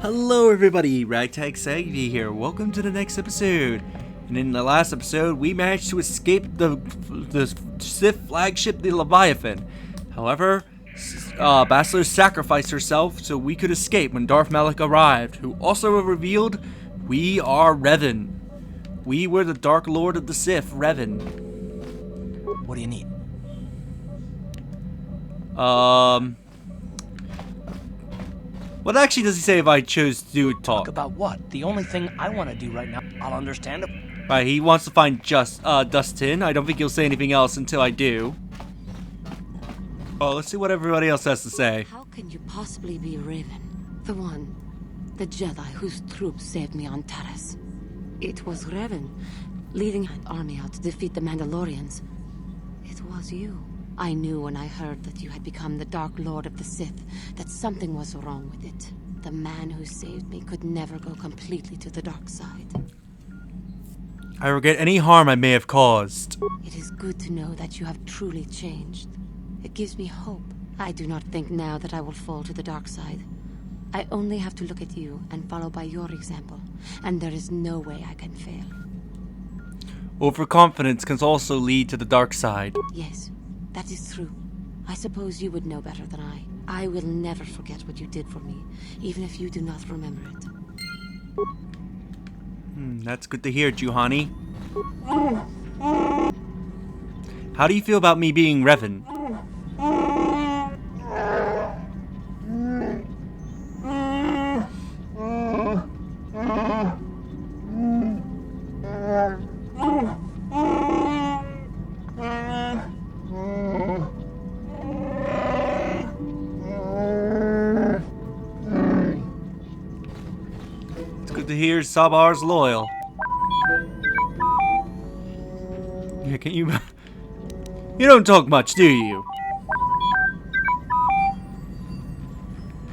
Hello everybody, Ragtag Saggy here. Welcome to the next episode. And in the last episode, we managed to escape the Sith flagship, the Leviathan. However, Bastila sacrificed herself so we could escape when Darth Malak arrived, who also revealed we are Revan. We were the Dark Lord of the Sith, Revan. What do you need? What actually does he say if I chose to do Talk about what? The only thing I want to do right now, I'll understand it. Right, he wants to find Dustin. I don't think he'll say anything else until I do. Oh, let's see what everybody else has to say. How can you possibly be Raven? The Jedi whose troops saved me on Taris. It was Raven, leading an army out to defeat the Mandalorians. It was you. I knew when I heard that you had become the Dark Lord of the Sith, that something was wrong with it. The man who saved me could never go completely to the dark side. I regret any harm I may have caused. It is good to know that you have truly changed. It gives me hope. I do not think now that I will fall to the dark side. I only have to look at you and follow by your example, and there is no way I can fail. Overconfidence can also lead to the dark side. Yes, that is true. I suppose you would know better than I. I will never forget what you did for me, even if you do not remember it. That's good to hear, Juhani. How do you feel about me being Revan? To hear Sabar's loyal. Yeah, can you? You don't talk much, do you?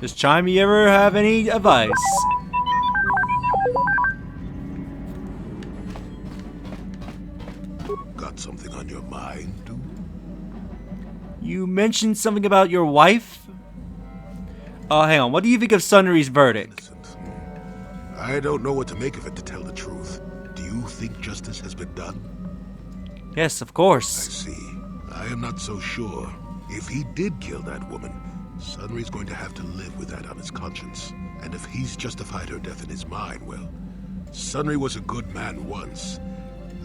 Does Chime you ever have any advice? Got something on your mind, dude? You mentioned something about your wife? Hang on. What do you think of Sunry's verdict? I don't know what to make of it, to tell the truth. Do you think justice has been done? Yes, of I course. see. I am not so sure. If he did kill that woman, Sunry's going to have to live with that on his conscience. And if he's justified her death in his mind, well, Sunry was a good man once.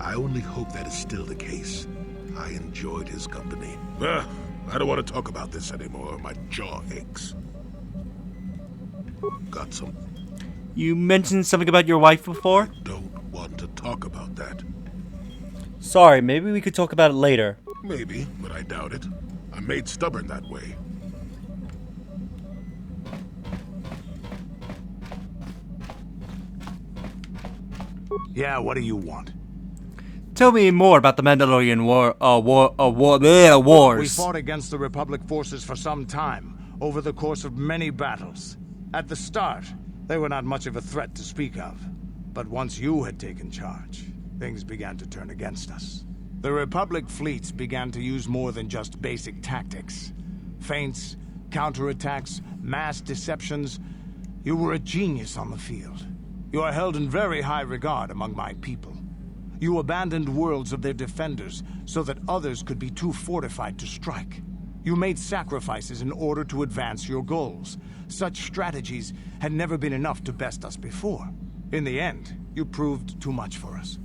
I only hope that is still the case. I enjoyed his company. I don't want to talk about this anymore. My jaw aches. Got some... You mentioned something about your wife before? Don't want to talk about that. Sorry, maybe we could talk about it later. Maybe, but I doubt it. I'm made stubborn that way. Yeah, what do you want? Tell me more about the Mandalorian wars. We fought against the Republic forces for some time, over the course of many battles. At the start, they were not much of a threat to speak of. But once you had taken charge, things began to turn against us. The Republic fleets began to use more than just basic tactics. Feints, counterattacks, mass deceptions. You were a genius on the field. You are held in very high regard among my people. You abandoned worlds of their defenders so that others could be too fortified to strike. You made sacrifices in order to advance your goals. Such strategies had never been enough to best us before. In the end, you proved too much for us.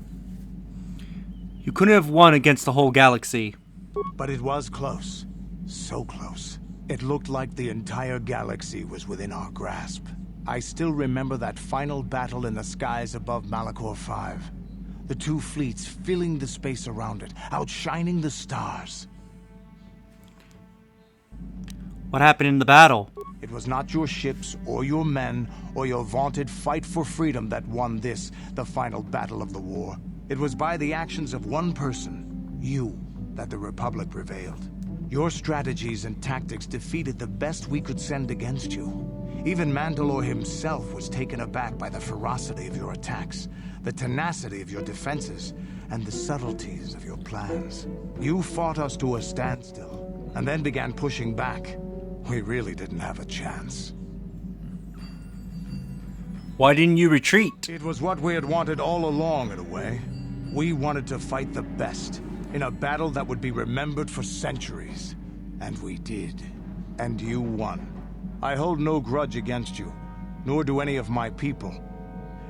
You couldn't have won against the whole galaxy. But it was close. So close. It looked like the entire galaxy was within our grasp. I still remember that final battle in the skies above Malachor 5. The two fleets filling the space around it, outshining the stars. What happened in the battle? It was not your ships, or your men, or your vaunted fight for freedom that won this, the final battle of the war. It was by the actions of one person, you, that the Republic prevailed. Your strategies and tactics defeated the best we could send against you. Even Mandalore himself was taken aback by the ferocity of your attacks, the tenacity of your defenses, and the subtleties of your plans. You fought us to a standstill, and then began pushing back. We really didn't have a chance. Why didn't you retreat? It was what we had wanted all along, in a way. We wanted to fight the best, in a battle that would be remembered for centuries. And we did. And you won. I hold no grudge against you, nor do any of my people.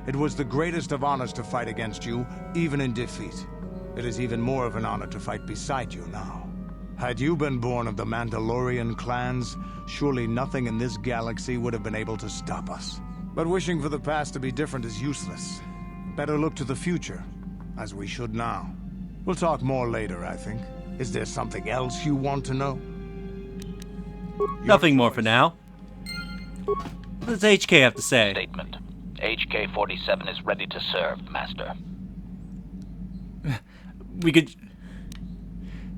It was the greatest of honors to fight against you, even in defeat. It is even more of an honor to fight beside you now. Had you been born of the Mandalorian clans, surely nothing in this galaxy would have been able to stop us. But wishing for the past to be different is useless. Better look to the future, as we should now. We'll talk more later, I think. Is there something else you want to know? Nothing more for now. What does HK have to say? Statement. HK-47 is ready to serve, Master. We could...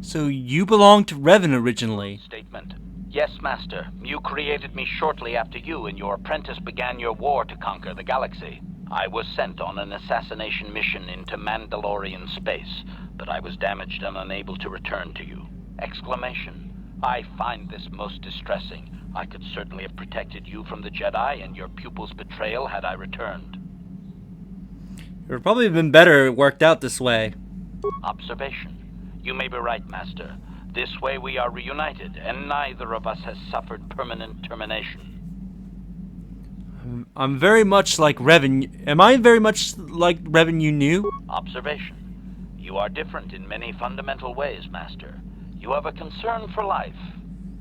So you belonged to Revan originally? Statement. Yes, Master. You created me shortly after you and your apprentice began your war to conquer the galaxy. I was sent on an assassination mission into Mandalorian space, but I was damaged and unable to return to you. Exclamation. I find this most distressing. I could certainly have protected you from the Jedi and your pupil's betrayal had I returned. It would probably have been better worked out this way. Observation. You may be right, Master. This way we are reunited, and neither of us has suffered permanent termination. I'm very much like Revan. Am I very much like Revan you knew? Observation. You are different in many fundamental ways, Master. You have a concern for life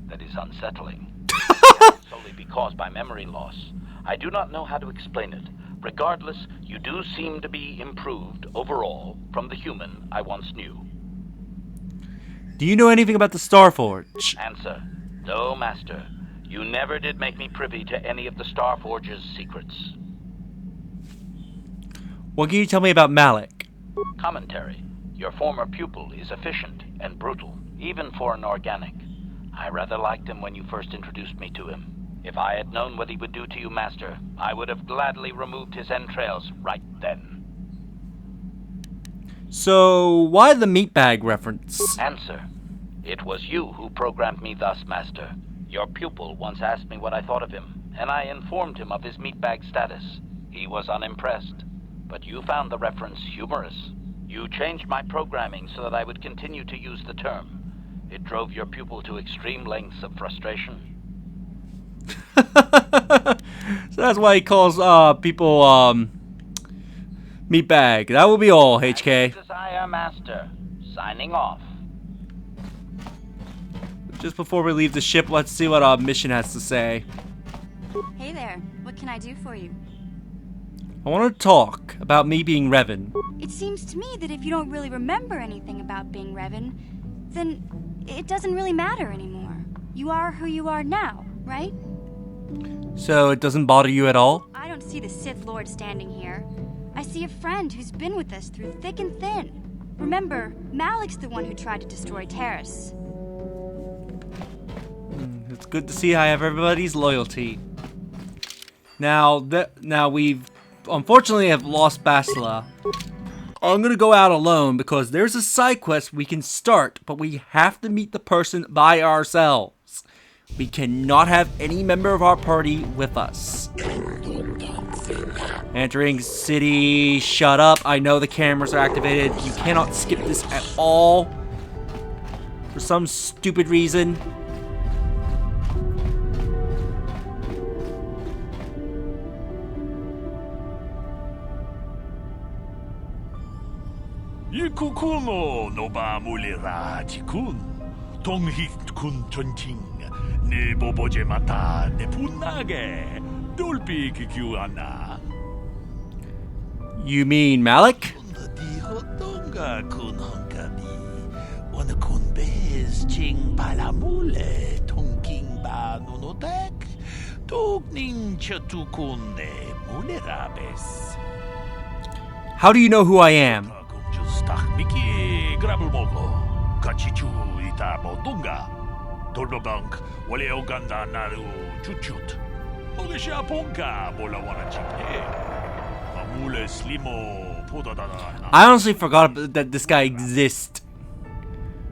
that is unsettling. Solely be caused by memory loss. I do not know how to explain it. Regardless, you do seem to be improved overall from the human I once knew. Do you know anything about the Starforge? Answer. No, Master. You never did make me privy to any of the Starforge's secrets. What can you tell me about Malik? Commentary. Your former pupil is efficient and brutal, even for an organic. I rather liked him when you first introduced me to him. If I had known what he would do to you, Master, I would have gladly removed his entrails right then. So, why the meatbag reference? Answer. It was you who programmed me thus, Master. Your pupil once asked me what I thought of him, and I informed him of his meatbag status. He was unimpressed, but you found the reference humorous. You changed my programming so that I would continue to use the term. It drove your pupil to extreme lengths of frustration. So that's why he calls people meatbag. That will be all, HK. Desire, Master. Signing off. Just before we leave the ship, let's see what our mission has to say. Hey there, what can I do for you? I want to talk about me being Revan. It seems to me that if you don't really remember anything about being Revan, then it doesn't really matter anymore. You are who you are now, right? So it doesn't bother you at all? I don't see the Sith Lord standing here. I see a friend who's been with us through thick and thin. Remember, Malik's the one who tried to destroy Taris. It's good to see I have everybody's loyalty. Now we've unfortunately have lost Bastila. I'm gonna go out alone because there's a side quest we can start, but we have to meet the person by ourselves. We cannot have any member of our party with us. Entering city, shut up. I know the cameras are activated. You cannot skip this at all. For some stupid reason. Ikukuno noba mulira tikun. Tonghit kun chonching. Ne boboje mata ne punage. Dolpi kikiwana. You mean Malik? Dihotonga kun honkabi. Wana kun bez ching palamule. Tongking ba nunotek. Togning chatukunde mulerabes. How do you know who I am? Miki grabulmogo. Kachichu ita motunga. Tornobank wale oganda naru chuchut. Mogesha ponka bola wana chipne. Mamule slimo podadana. I honestly forgot that this guy exists.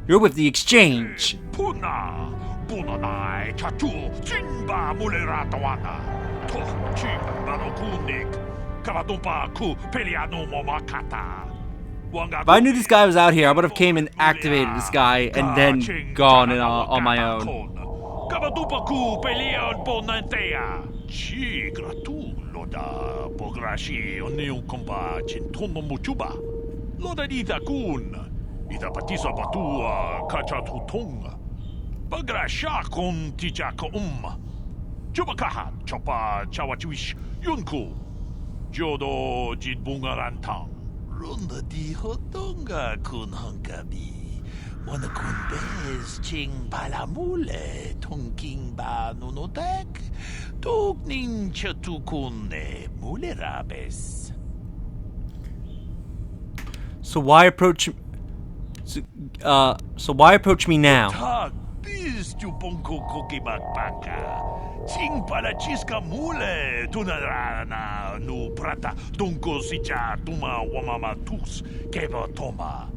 You're with the exchange. Puna. Punanai chachu. Jinba mulera tawana. To chi bano kunik. Kavatumpa ku peliano momakata. If I knew this guy was out here, I would have came and activated this guy and then gone on my own. Kavatumpa ku pelion bonantea. Chi gratu loda bograshi oniu komba chintono muchuba. Loda dita kun. Ita patisa batua kachatutung. Bagrasha kun tijaka Chubakaha chopa chawachuish yunku. Jodo jitbungarantang. Runda di hotonga kun hankabi. Wana kun bez ching palamule tonking ba nunotek. Tuk nin chatukune mulerabes. So why approach? So why approach me now? Tag biz chubonko koki bakbaka. Ching pala chiska mule tunarana nu prata tunko sicha tuma wamama tus keva toma.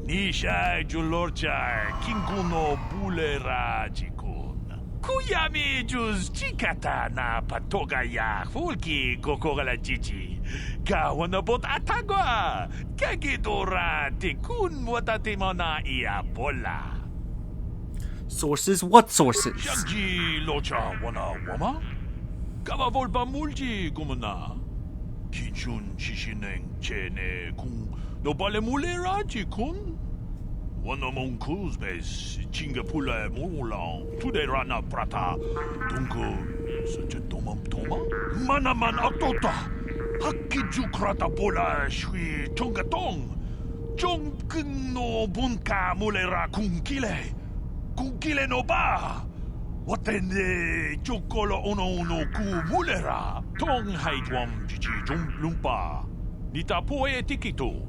Nisha julorcha kinkuno bulera chikun. Kuyami juz chikata na patoga ya fulki kokogala chichi. Kawana bot atagwa. Kagidora tikun watatimona ia bola. Sources? What sources? Shagji locha wana wama? Kava volpa mulji kumana. Kinchun shishineng chene kung no bale mulera kun. Wana mong kuzbes chinga pula mulang tude rana prata. Tunko sucha tomam toma? Manaman atota. Hakiju krata bola shui tonga tong. Jong kung no bunka mulera kung kile. Kukile no ba? Watende chokolo ono ku mulera. Tong haitwam chichi lumpa. Nita poe tikito.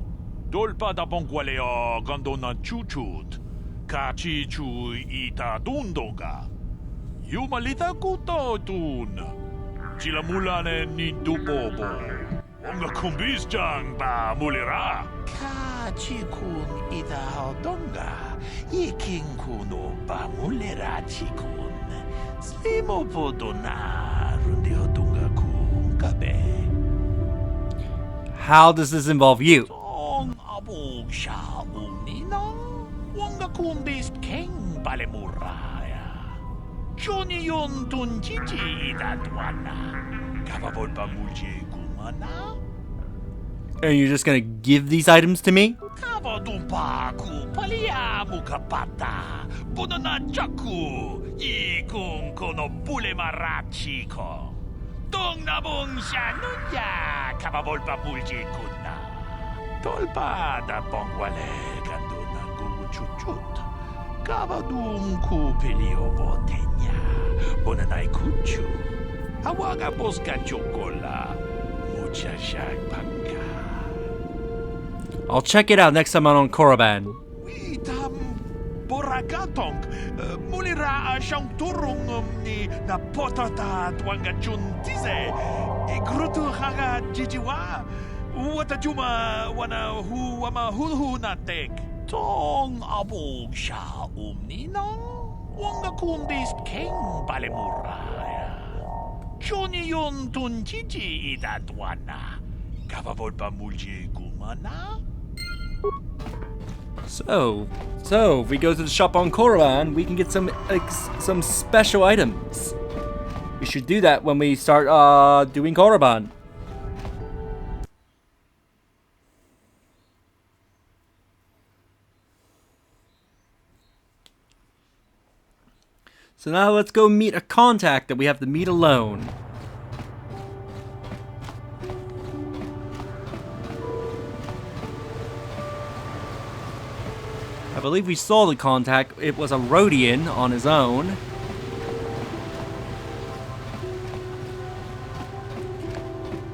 Dolpa da bonkwalea gandona chuchut. Kachi chu ita dundoga. Yumalita kuto tun. Chila mulane ni dubobo. Onga kumbis jang ba mulera. Kachi kun ita hodonga. Iking kuno ba mulera chikun. Slimo podona rundi hodonga kun kabe. How does this involve you? Tong abog sha umnina. Wanga kumbis king balemuraya. Johnny yon tun chichi idatwana. Kababol ba mulji kumana? And you're just gonna give these items to me? Kabadumpa ku palia mukapata. Bunana chaku. Ikung kono bule marachiko. Tong nabong shanunya. Kababolpa bulji kuna. Tolpa da bongwale ganduna guguchuchut. Kabadum ku pilio botenya. Bunanay kuchu. Hawaga boska chokola. Mucha shagpanga. I'll check it out next time I'm on Korriban. Witam boragatong mulira siyang turong ni na potata tuanga chuntize igrutu haga jijiwa wata juma wana hu wama hulhu natek tong abog siya ninang wanga kundis king balemuraya Johnny yon tun jiji idatwana kababol pa mulji kumana. So if we go to the shop on Korriban, we can get some special items. We should do that when we start doing Korriban. So now let's go meet a contact that we have to meet alone. I believe we saw the contact. It was a Rhodian on his own.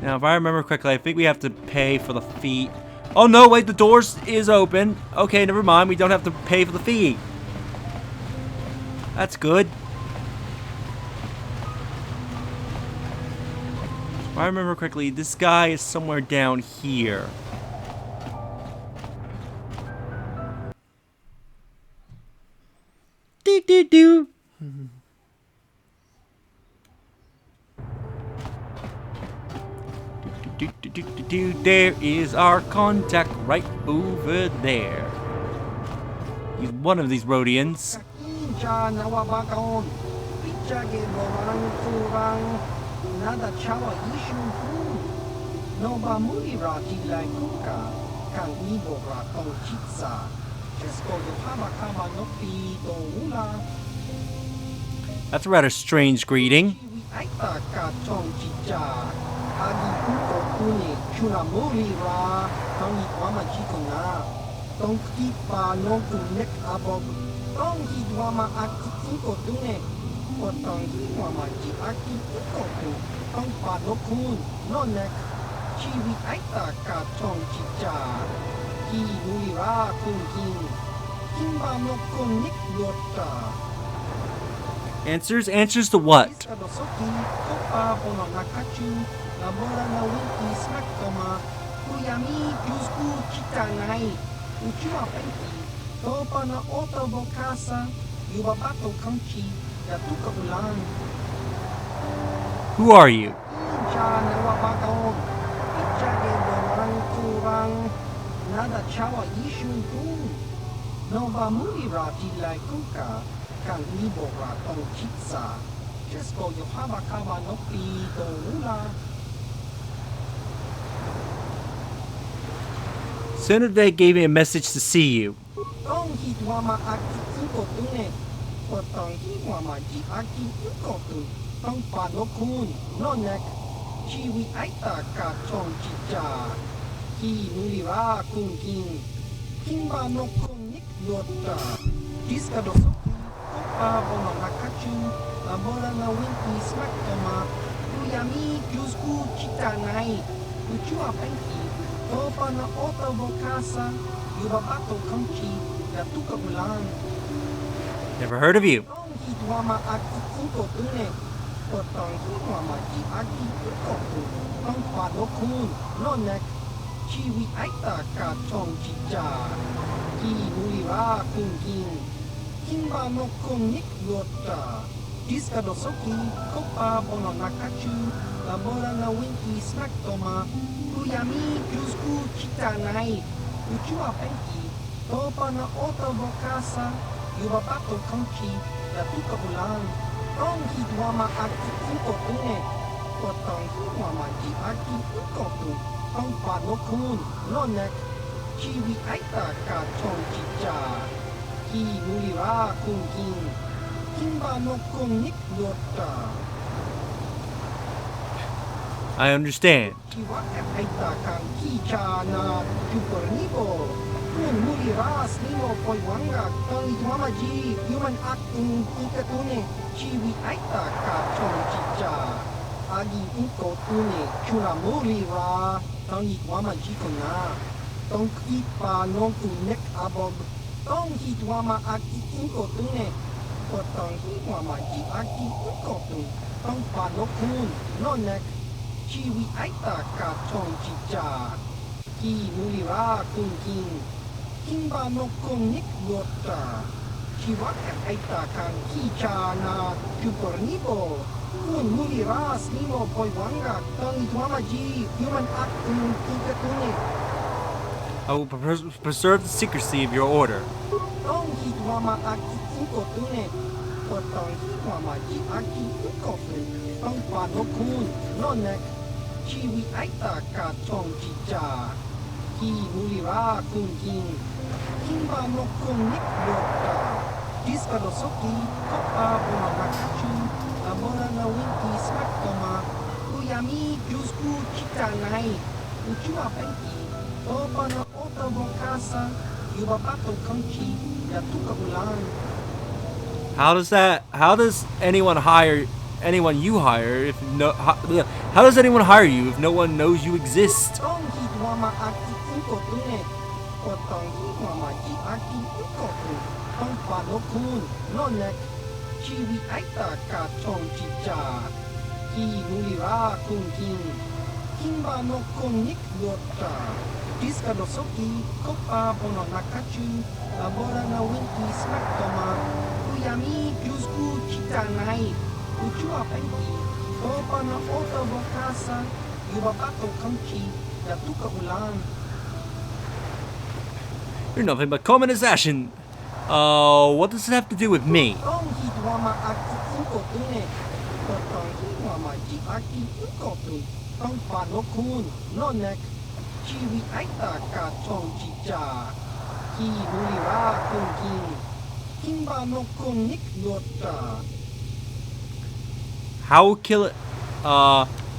Now, if I remember correctly, I think we have to pay for the fee. Oh no, wait, the doors is open. Okay, never mind. We don't have to pay for the fee. That's good. If I remember correctly, this guy is somewhere down here. Do. There is our contact right over there. He's one of these Rhodians. That's a rather strange greeting. Answers to what? Who are you? Senator gave me a message to see you. Never heard of you. I understand. I will preserve the secrecy of your order. How does anyone hire anyone you hire if no how does anyone hire you if no one knows you exist? You're nothing but common assassin. What does it have to do with me? How kill it?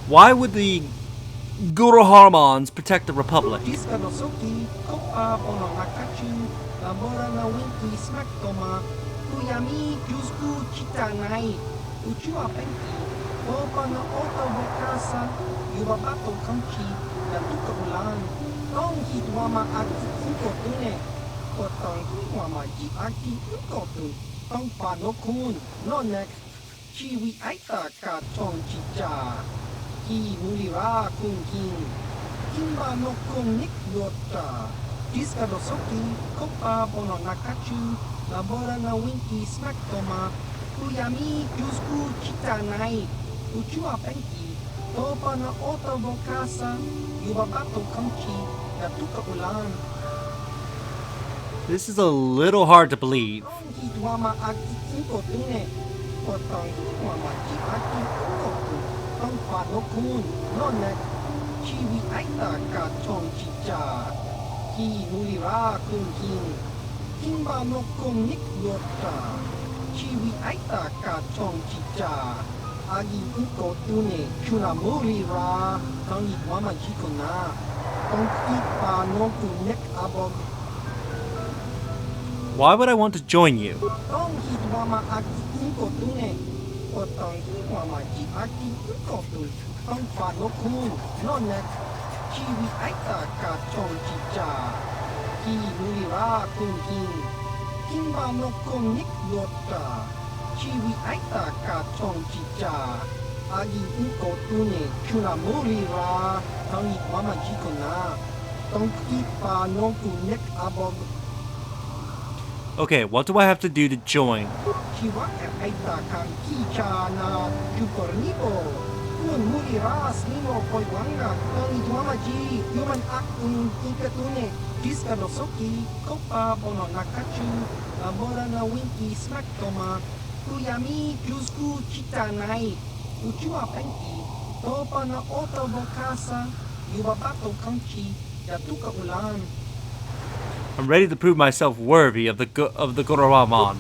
Why would the Guru Harmons protect the Republic? This is a little hard to believe. Why would I want to join you? Okay, what do I have to do to join? I'm ready to prove myself worthy of the Guru Harmon.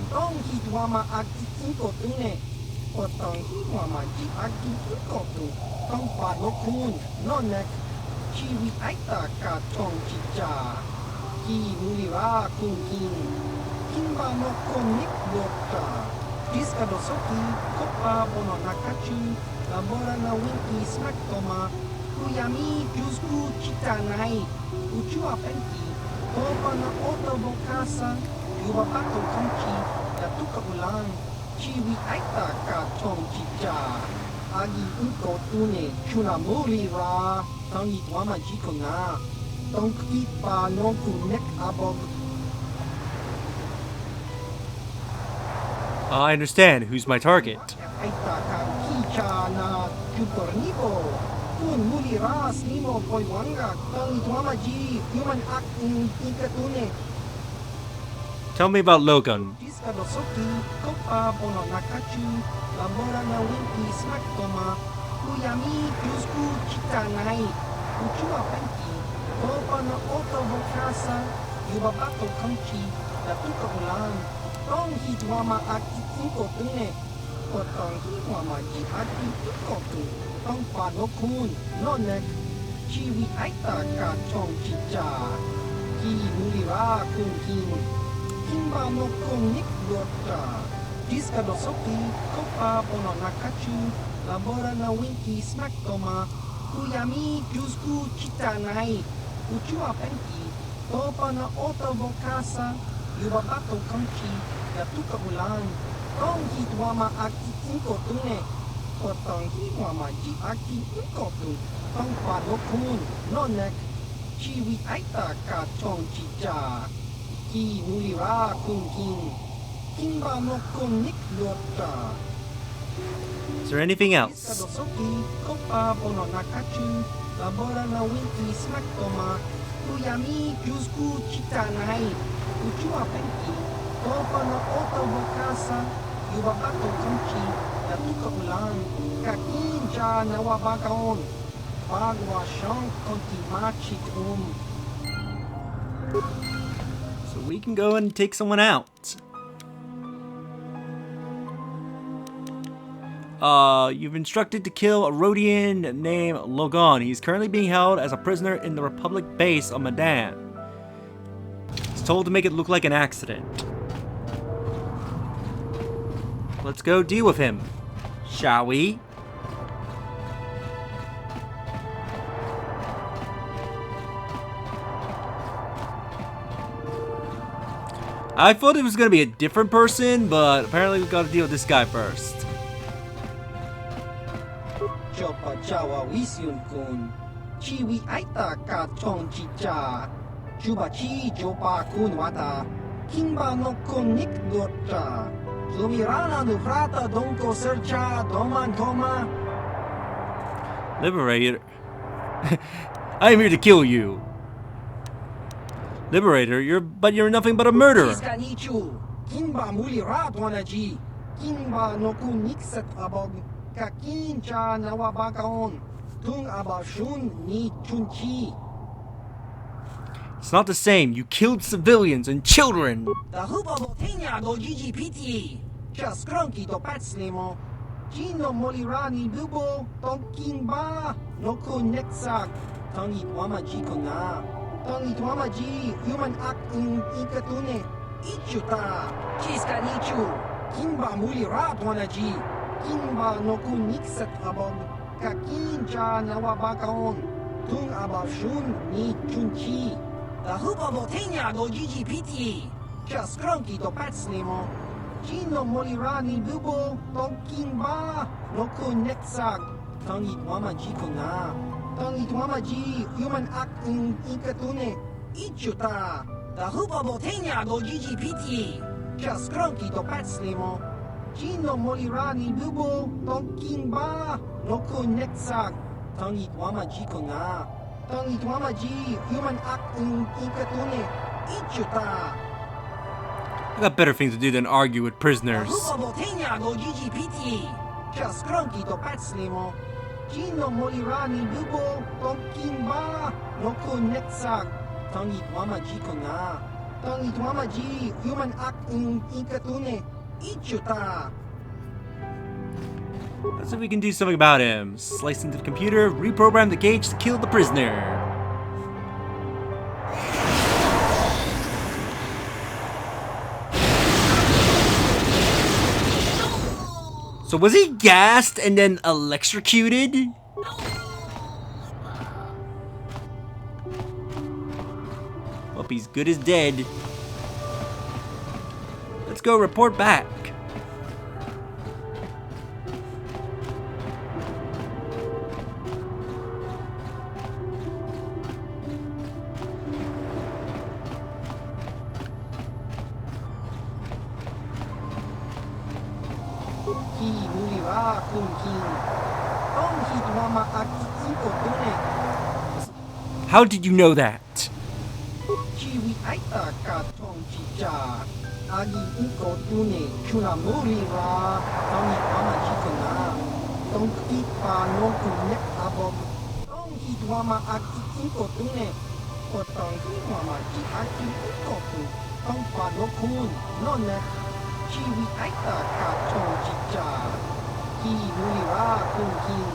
I understand. Who's my target? Tell me about Logan. Is there anything else? Kadosoki, Kopa Bono Nakachu, Labora na Winki Smaktoma, Uyami Jusku Chitanai, Uchua Penki, Kopa no Oto Bokasa, Yubabato Kamchi, Yatuka Ulan, Kakinja Nawabagaon, Bagwa Shon Konti Machi So we can go and take someone out. You've instructed to kill a Rhodian named Logan. He's currently being held as a prisoner in the Republic base on Manaan. He's told to make it look like an accident. Let's go deal with him, shall we? I thought it was gonna be a different person, but apparently we gotta deal with this guy first. Chopa Chawa Wisyun Kun, Chiwi Aita Ka Chong Chicha, Chuba Chi Chopa Kun Wata, Kimba no Kun Nik Dorcha, Lumirana Nukrata Donko Sercha, Doman Toma. Liberator. I am here to kill you. Liberator, you're nothing but a murderer. Iskanichu, Kimba Muli Ratwanaji, Kimba no Kun Niksat Abog, Kakincha Nawabakaon, Tung Abashun Ni Chunchi. It's not the same. You killed civilians and children. The Huba Botenia do Gigi Piti, Just Crunky do Patslimo, Gino Molirani Bubo, Tonkimba, no Kun Nexak, Tangi Wamaji Kona, Tangi Wamaji, Human Act in Ikatune, Ichuta, Chiskanichu, Kimba Muli Ratwanaji. Kimba no Kun Niksat Abog, Kakincha Nawabakaon, Tung Abashun Ni Chunchi. The Huba Botenia do Gigi Piti, Just Crunky do Patslimo, Gino Molirani Bubo, Tonkimba, no Kun Nexak, Tangi Wamaji Kona, Tangi Wamaji, Human Act in Ikatune, Ichuta. The Huba Botenia do Gigi Piti, Just Crunky do Patslimo, Gino Molirani Bubo, Tonkimba, no Kun Nexak, Tangi Wamaji Kona, Tangi Wamaji, Human Act in Ikatune, Ichuta. I got better things to do than argue with prisoners. Huba Botenia do Gigi Piti, Just Crunky do Patslimo, Gino Molirani Bubo, Tonkimba, no Kun Nexak, Tangi Wamaji Kona, Tangi Wamaji, Human Act in Ikatune, Ichuta. Let's see if we can do something about him. Slice into the computer, reprogram the gauge to kill the prisoner. So was he gassed and then electrocuted? Well, he's good as dead. Let's go report back. Ki Mulira Kun King, Tong Hitwama Aki Ikotune, How did you know that? Chiwi Aita Ka Tong Chicha, Agi Ikotune, Chuna Mulira, Tangi Wamaji Kona, Tong Kipa no Kunek Abog, Tong Hitwama Aki Ikotune, Kotong Hitwamaji Aki Ikotu, Tong Pa no Kun, no Nek, Chiwi Aita Ka Tong Chicha, Ki Mulira Kun King,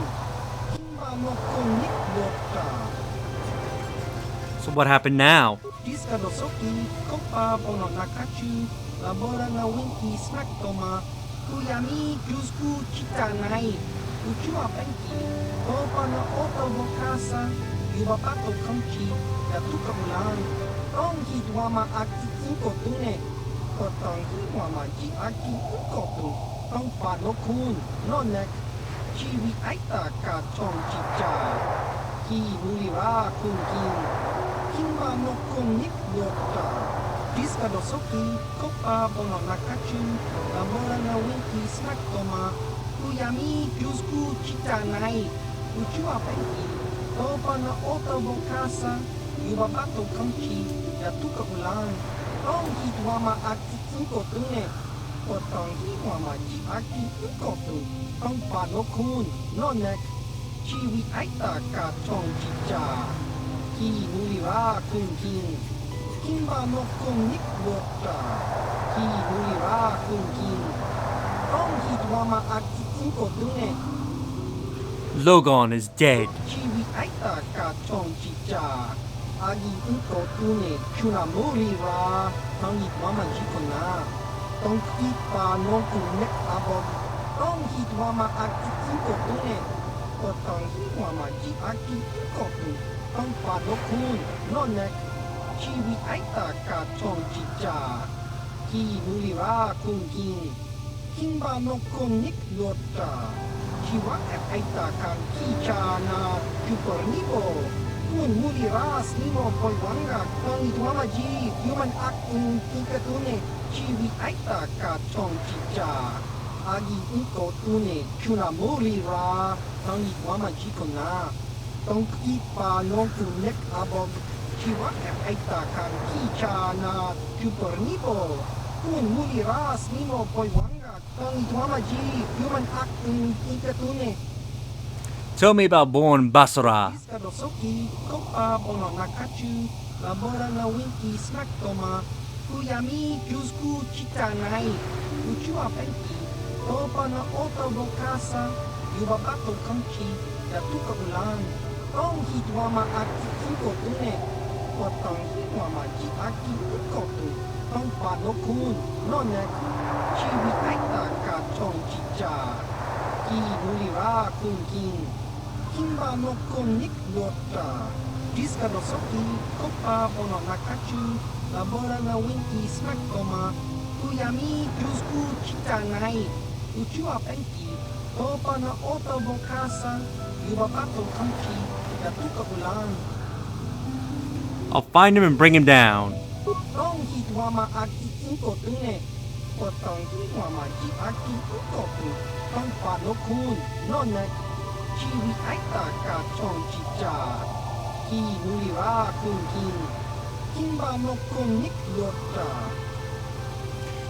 Kimba no Kunik Dota. So what happened now? Diskadosoki, Kopa Bono Nakachu, Labora na Winki Smaktoma, Kuyami Jusku Chitanai, Uchua Penki, Kopa na Oto Bokasa, Yubapato Kamchi, Yatuka Ulan, Tong Hitwama Aki Inkotune, Kotong Hitwama Ji Aki Ikotu, Tong Pa no Kun, no Nek, Chiwi Aita Ka Chong Chicha, Ki Mulira Kun King, Kimba no Kunik Dota, Diskadosoki, Kopa Bono Nakachu, Labora na Winki Smaktoma, Uyami Kuzku Chitanai, Uchua Penki, Topa na Ota Bokasa, Yubabato Kanchi, Yatuka Ulan, Tong Hitwama Aki Tune, Potong Hitwama Aki Ukotu, Tong Panokun, Nonek, Chiwi Aita Ka Tong Chicha, Ki Nulira Kun Kin, Kimba no Kun Nik Wota, Ki Nulira Kun Kin, Tong Hitwama Aki Tune, Logon is dead. Chiwi Aita Ka Tong Chicha, Agi Tune, Chunamuri Ra, Tong Hitwama Jikona, Tong Kipa no Kun Nek Abog, Tong Hitwama Aki Tune, Potong Hitwama Aki Ukotu, Tong Panokun, Nonek, Chiwi Aita Ka Tong Chicha, Ki Nulira Kun Kin, Kimba no Kun Nik Lota, Chiwa Aita Kan Kichana, Chupornibo, Kun Mulira Slimo Poiwanga, Tong Hitwama Ji, Human Akun Tikatune, Chiwi Aita Ka Tong Chicha, Agi Tune, Chunamuri Ra, Tong Hitwama Jikona, Tong Kipa no Kun Nek Abog, Chiwa Aita Kan Kichana, Chupornibo, Kun Mulira Slimo Poiwanga, Tong Hitwama Ji, Human Akun Tikatune, Tell me about Born Basara. Iskadosoki, Kopa Bono Nakachu, Labora na Winki Smaktoma, Kuyami Kuzku Chitanai, Uchua Penki, Topa na Ota Bokasa, Yubabato Kanchi, Yatuka Ulan, Tong Hitwama Aki Tune, Potong Hitwama Ji Aki Ukotu, Tong Panokun, Nonek, Chiwi Aita Ka Tong Chicha, Ki Nulira Kun Kin, Kimba no Kun Nik Lota, Diskadosoki, Kopa Bono Nakachu, Labora na Winki Smaktoma, Kuyami Kuzku Chitanai, Uchua Penki, Topa na Ota Bokasa, Yubabato Kanchi, Yatuka Ulan, I'll find him and bring him down. Tong Hitwama Aki Tune, Potong Hitwama Ji Aki Ukotu, Tong Panokun, Nonek, Chiwi Aita Ka Tong Chicha, Ki Nulira Kun Kin, Kimba no Kun Nik Lota,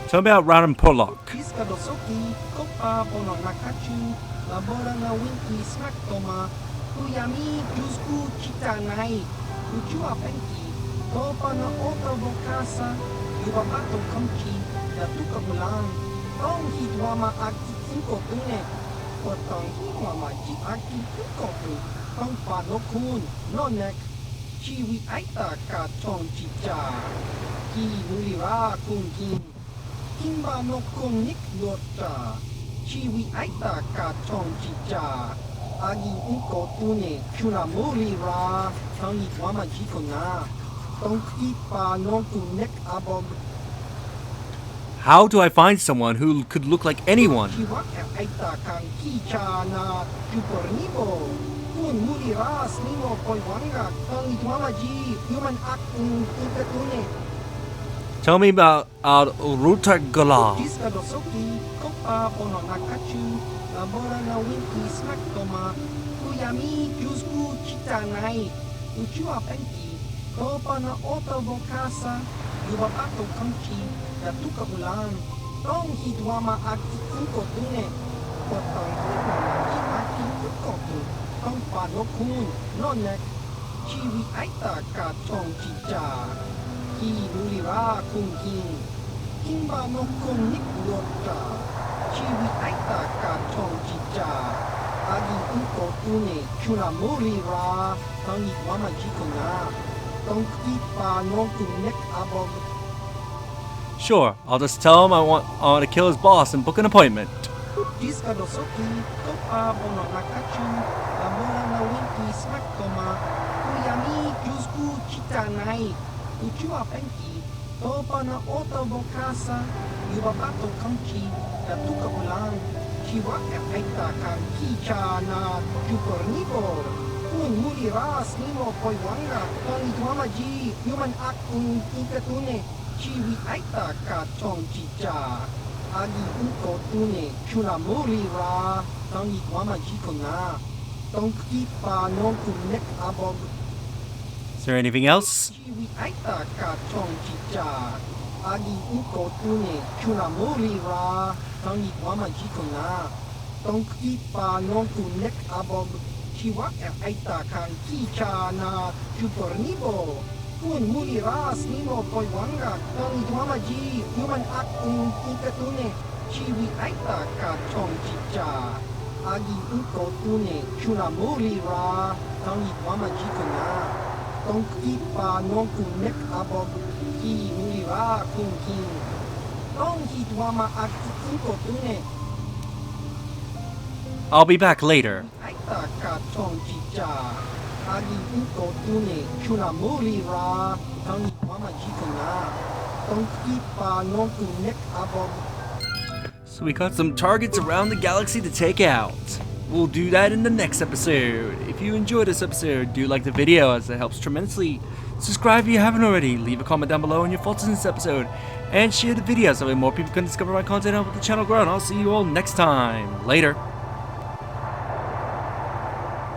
Tell me about Radam Pollock. Iskadosoki, Kopa Bono Nakachu, Labora na Winki Smaktoma, Kuyami Kuzku Chitanai, Uchua Penki, Topa na Ota Bokasa, Yubabato Kanchi, Yatuka Ulan, Tong Hitwama Aki Tune, Potong Hitwama Ji Aki Ukotu, Tong Panokun, Nonek, Chiwi Aita Ka Tong Chicha, Ki Nulira Kun Kin, Kimba no Kun Nik Lota, Chiwi Aita Ka Tong Chicha, Agi Tune, Chunamuri Ra, Tong Hitwama Jikona, Tong Kipa no Kun Nek Abog, How do I find someone who could look like anyone? Chiwa Aita Kan Kichana, Chupornibo, Kun Mulira Slimo Poiwanga, Tong Hitwama Ji, Human Akun Tikatune, Tell me about Rutagala. Diskadosoki, Kopa Bono Nakachu, Labora na Winki Smaktoma, Kuyami Kuzku Chitanai, Uchua Penki, Topa na Ota Bokasa, Yubabato Kanchi, Yatuka Ulan, Tong Hitwama Aki Tune, Potong Hitwama Ji Aki Ukotu, Tong Panokun, Nonek, Chiwi Aita Ka Tong Chicha, Ki Nulira Kun Kin, Kimba no Kun Nik Lota, Chiwi Aita Ka Tong Chicha, Agi Tune, Chunamuri Ra, Tong Hitwama Jikona, Tong Kipa no Kun Nek Abog, Sure, I'll just tell him I want to kill his boss and book an appointment. Diskadosoki, Kopa Bono Nakachu, Labora na Winki Smaktoma, Kuyami Kuzku Chitanai, Uchua Penki, Topa na Ota Bokasa, Yubabato Kanchi, Yatuka Ulan, Chiwa Aita Kan Kichana, Chupornibo, Kun Mulira Slimo Poiwanga, Tong Hitwama Ji, Human Akun Tikatune, Chiwi Aita Ka Tong Chicha, Agi uko tune chunamuri ra tangi wama jikona. Donki pa non kunek abog. Is there anything else? Chiwi aita ka tong chicha. Agi uko tune chunamuri ra tangi wama jikona. Donki pa non kunek abog. Chiwa aita ka kicha na chupornibo. Kun muli ras nimo koiwanga tangi wama ji human akung ikatune. Chiwi aita ka tong chicha. Agi uko tune chunamuri ra tangi wama jikona. Donki pa non kunek abog ki muli ra kun kin. Donki wama aki uko tune. I'll be back later. Aita ka tong chicha. Agi uko tune chunamuri ra tangi wama jikona. Donki pa non kunek abog. So we got some targets around the galaxy to take out. We'll do that in the next episode. If you enjoyed this episode, do like the video as it helps tremendously. Subscribe if you haven't already. Leave a comment down below on your thoughts on this episode. And share the video so that more people can discover my content and help the channel grow. And I'll see you all next time. Later.